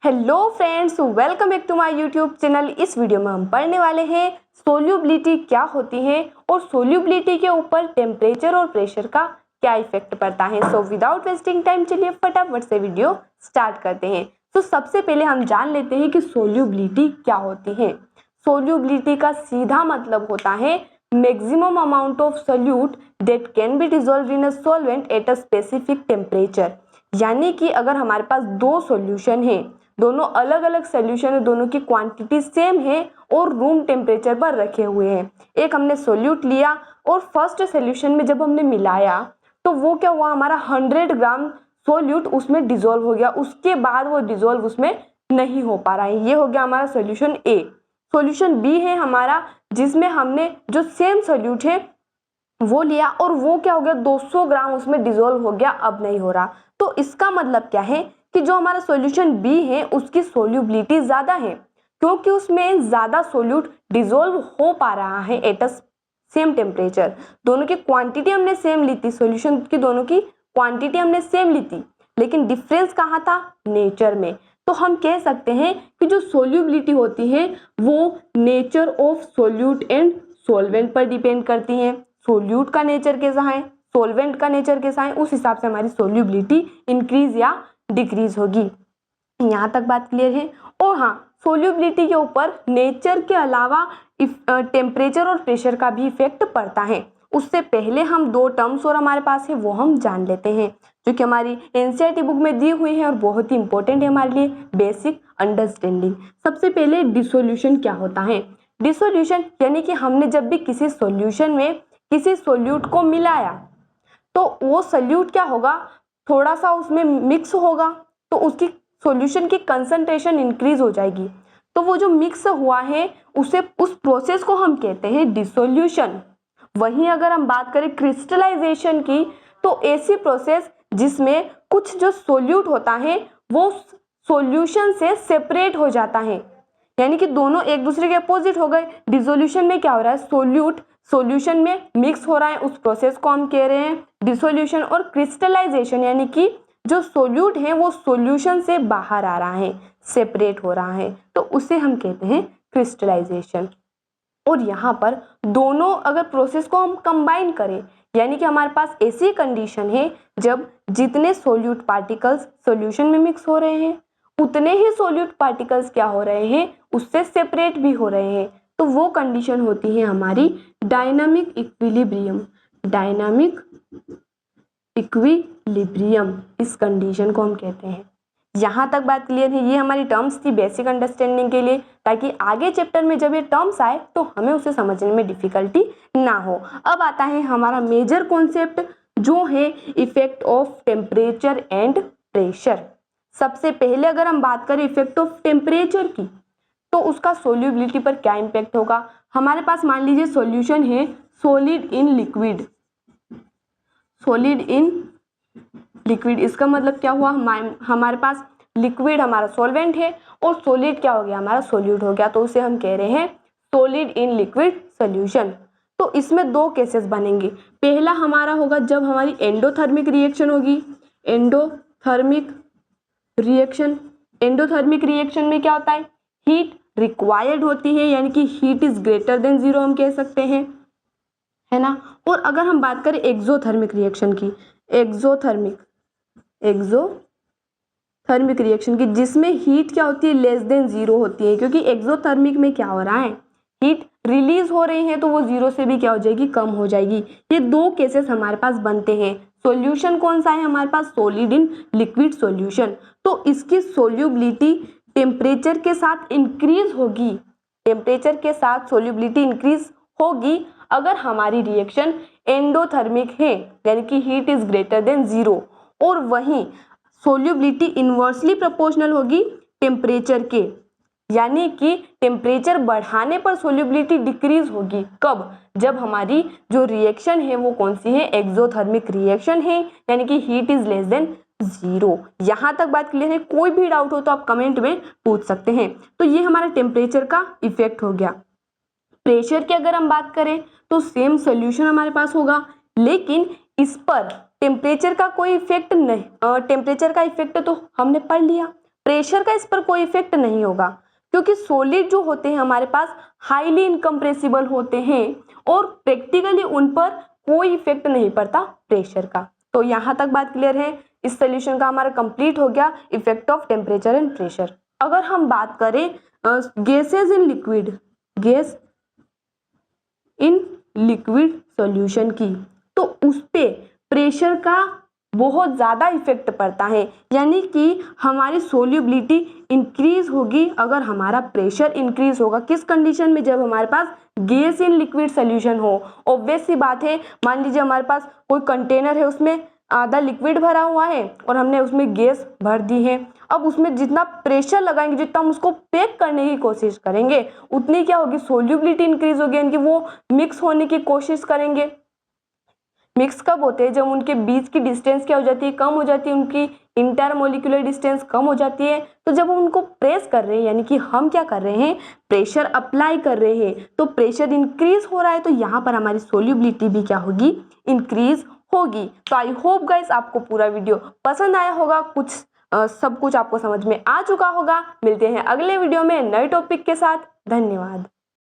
Hello friends, welcome back to my YouTube channel. इस video में हम पढ़ने वाले हैं सोल्यूबिलिटी क्या होती है और सोल्यूबिलिटी के ऊपर टेम्परेचर और प्रेशर का क्या इफेक्ट पड़ता है। सो विदाउट वेस्टिंग टाइम चलिए फटाफट से वीडियो स्टार्ट करते हैं। तो सबसे पहले हम जान लेते हैं कि सोल्यूबिलिटी क्या होती है। सोल्यूबिलिटी का सीधा मतलब होता है maximum amount of solute that can be dissolved in a solvent at a specific temperature. यानी कि अगर हमारे पास दो सॉल्यूशन है, दोनों अलग अलग सोल्यूशन है, दोनों की क्वांटिटी सेम है और रूम टेम्परेचर पर रखे हुए हैं। एक हमने सोल्यूट लिया और फर्स्ट सोल्यूशन में जब हमने मिलाया तो वो क्या हुआ, हमारा 100 ग्राम सोल्यूट उसमें डिसॉल्व हो गया। उसके बाद वो डिसॉल्व उसमें नहीं हो पा रहा है। ये हो गया हमारा सोल्यूशन ए। सोल्यूशन बी है हमारा, जिसमें हमने जो सेम सोल्यूट है वो लिया और वो क्या हो गया, 200 ग्राम उसमें डिसॉल्व हो गया, अब नहीं हो रहा। तो इसका मतलब क्या है कि जो हमारा सॉल्यूशन बी है उसकी सोल्यूबिलिटी ज्यादा है, क्योंकि उसमें ज्यादा सोल्यूट डिसॉल्व हो पा रहा है एट अ सेम टेम्परेचर। दोनों की क्वांटिटी हमने सेम ली थी, सॉल्यूशन की दोनों की क्वांटिटी हमने सेम ली थी, लेकिन डिफरेंस कहाँ था, नेचर में। तो हम कह सकते हैं कि जो सोल्यूबिलिटी होती है वो nature of solute and solvent पर डिपेंड करती है। सोल्यूट का नेचर कैसा है, सॉल्वेंट का नेचर कैसा है, उस हिसाब से हमारी सोल्यूबिलिटी इंक्रीज या डिक्रीज होगी। यहाँ तक बात क्लियर है। और हाँ, सोल्यूबिलिटी के ऊपर नेचर के अलावा टेम्परेचर और प्रेशर का भी इफेक्ट पड़ता है। उससे पहले हम दो टर्म्स और हमारे पास है वो हम जान लेते हैं, जो कि हमारी एनसीईआरटी बुक में दी हुई है और बहुत ही इंपॉर्टेंट है हमारे लिए बेसिक अंडरस्टैंडिंग। सबसे पहले डिसोल्यूशन क्या होता है। डिसोल्यूशन यानी कि हमने जब भी किसी सॉल्यूशन में किसी सोल्यूट को मिलाया तो वो सोल्यूट क्या होगा, थोड़ा सा उसमें मिक्स होगा तो उसकी सॉल्यूशन की कंसंट्रेशन इंक्रीज हो जाएगी। तो वो जो मिक्स हुआ है उसे उस प्रोसेस को हम कहते हैं डिसोल्यूशन। वहीं अगर हम बात करें क्रिस्टलाइजेशन की, तो ऐसी प्रोसेस जिसमें कुछ जो सोल्यूट होता है वो सॉल्यूशन से सेपरेट हो जाता है, यानी कि दोनों एक दूसरे के अपोजिट हो गए। डिसोल्यूशन में क्या हो रहा है, सोल्यूट सॉल्यूशन में मिक्स हो रहा है, उस प्रोसेस को हम कह रहे हैं डिसोल्यूशन। और क्रिस्टलाइजेशन यानी कि जो सोल्यूट है वो सॉल्यूशन से बाहर आ रहा है, सेपरेट हो रहा है, तो उसे हम कहते हैं क्रिस्टलाइजेशन। और यहाँ पर दोनों अगर प्रोसेस को हम कंबाइन करें, यानी कि हमारे पास ऐसी कंडीशन है जब जितने सोल्यूट पार्टिकल्स सॉल्यूशन में मिक्स हो रहे हैं उतने ही सोल्यूट पार्टिकल्स क्या हो रहे हैं, उससे सेपरेट भी हो रहे हैं, तो वो कंडीशन होती है हमारी डायनामिक इक्विलिब्रियम। डायनामिक इक्विलिब्रियम, इस कंडीशन को हम कहते हैं। यहाँ तक बात क्लियर है। ये हमारी टर्म्स थी बेसिक अंडरस्टैंडिंग के लिए, ताकि आगे चैप्टर में जब ये टर्म्स आए तो हमें उसे समझने में डिफिकल्टी ना हो। अब आता है हमारा मेजर कॉन्सेप्ट, जो है effect of temperature and pressure. सबसे पहले अगर हम बात करें इफेक्ट ऑफ टेम्परेचर की, तो उसका सोल्यूबिलिटी पर क्या इम्पैक्ट होगा। हमारे पास मान लीजिए सॉल्यूशन है solid in liquid. Solid in liquid, इसका मतलब क्या हुआ, हमारे पास लिक्विड हमारा सॉल्वेंट है और सॉलिड क्या हो गया, हमारा सोल्यूट हो गया, तो उसे हम कह रहे हैं सॉलिड इन लिक्विड सॉल्यूशन। तो इसमें दो केसेस बनेंगे। पहला हमारा होगा जब हमारी एंडोथर्मिक रिएक्शन होगी। एंडोथर्मिक रिएक्शन, एंडोथर्मिक रिएक्शन में क्या होता है, हीट रिक्वायर्ड होती है, यानी कि heat is greater than zero हम कह सकते हैं, है ना। और अगर हम बात करें एक्सोथर्मिक रिएक्शन की, एक्सोथर्मिक रिएक्शन की, जिसमें हीट क्या होती है, लेस देन जीरो होती है, क्योंकि एक्सोथर्मिक में क्या हो रहा है, हीट रिलीज हो रही है, तो वो जीरो से भी क्या हो जाएगी, कम हो जाएगी। ये दो केसेस हमारे पास बनते हैं। सॉल्यूशन कौन सा है हमारे पास, सॉलिड इन लिक्विड सॉल्यूशन। तो इसकी सोल्यूबिलिटी टेम्परेचर के साथ इंक्रीज होगी, टेम्परेचर के साथ सोल्यूबिलिटी इंक्रीज होगी अगर हमारी रिएक्शन एंडोथर्मिक है, यानी कि heat is greater than zero. और वहीं सोल्यूबिलिटी इनवर्सली प्रोपोर्शनल होगी टेम्परेचर के, यानी कि टेम्परेचर बढ़ाने पर सोल्यूबिलिटी डिक्रीज होगी। कब, जब हमारी जो रिएक्शन है वो कौन सी है, एक्सोथर्मिक रिएक्शन है, यानी कि heat is less than zero. यहां तक बात क्लियर है। कोई भी डाउट हो तो आप कमेंट में पूछ सकते हैं। तो ये हमारा टेम्परेचर का इफेक्ट हो गया। प्रेशर की अगर हम बात करें तो सेम सोल्यूशन हमारे पास होगा, लेकिन इस पर टेम्परेचर का कोई इफेक्ट नहीं। टेम्परेचर का इफेक्ट तो हमने पढ़ लिया, प्रेशर का इस पर कोई इफेक्ट नहीं होगा, क्योंकि सॉलिड जो होते हैं हमारे पास हाईली इनकम्प्रेसिबल होते हैं और प्रैक्टिकली उन पर कोई इफेक्ट नहीं पड़ता प्रेशर का। तो यहाँ तक बात क्लियर है। इस सोल्यूशन का हमारा कंप्लीट हो गया effect of temperature and pressure. अगर हम बात करें gases in liquid, gas in liquid solution की, तो उस पे प्रेशर का बहुत ज़्यादा इफेक्ट पड़ता है, यानी कि हमारी सोल्यूबिलिटी इंक्रीज होगी अगर हमारा प्रेशर इंक्रीज होगा। किस कंडीशन में? जब हमारे पास गैस इन लिक्विड सोल्यूशन हो। ऑब्वियस सी बात है, मान लीजिए हमारे पास कोई कंटेनर है, उसमें आधा लिक्विड भरा हुआ है और हमने उसमें गैस भर दी है। अब उसमें जितना प्रेशर लगाएंगे, जितना हम उसको पैक करने की कोशिश करेंगे, उतनी क्या होगी? सोल्यूबिलिटी इंक्रीज होगी, यानी कि वो मिक्स होने की कोशिश करेंगे। मिक्स कब होते हैं? जब उनके बीच की डिस्टेंस क्या हो जाती है? कम हो जाती है, उनकी इंटरमोलिकुलर डिस्टेंस कम हो जाती है। तो जब हम उनको प्रेस कर रहे हैं, यानी कि हम क्या कर रहे हैं? प्रेशर अप्लाई कर रहे हैं, तो प्रेशर इंक्रीज हो रहा है, तो यहाँ पर हमारी सोल्यूबिलिटी भी क्या होगी? इंक्रीज होगी। तो आई होप गाइस आपको पूरा वीडियो पसंद आया होगा, सब कुछ आपको समझ में आ चुका होगा। मिलते हैं अगले वीडियो में नए टॉपिक के साथ। धन्यवाद।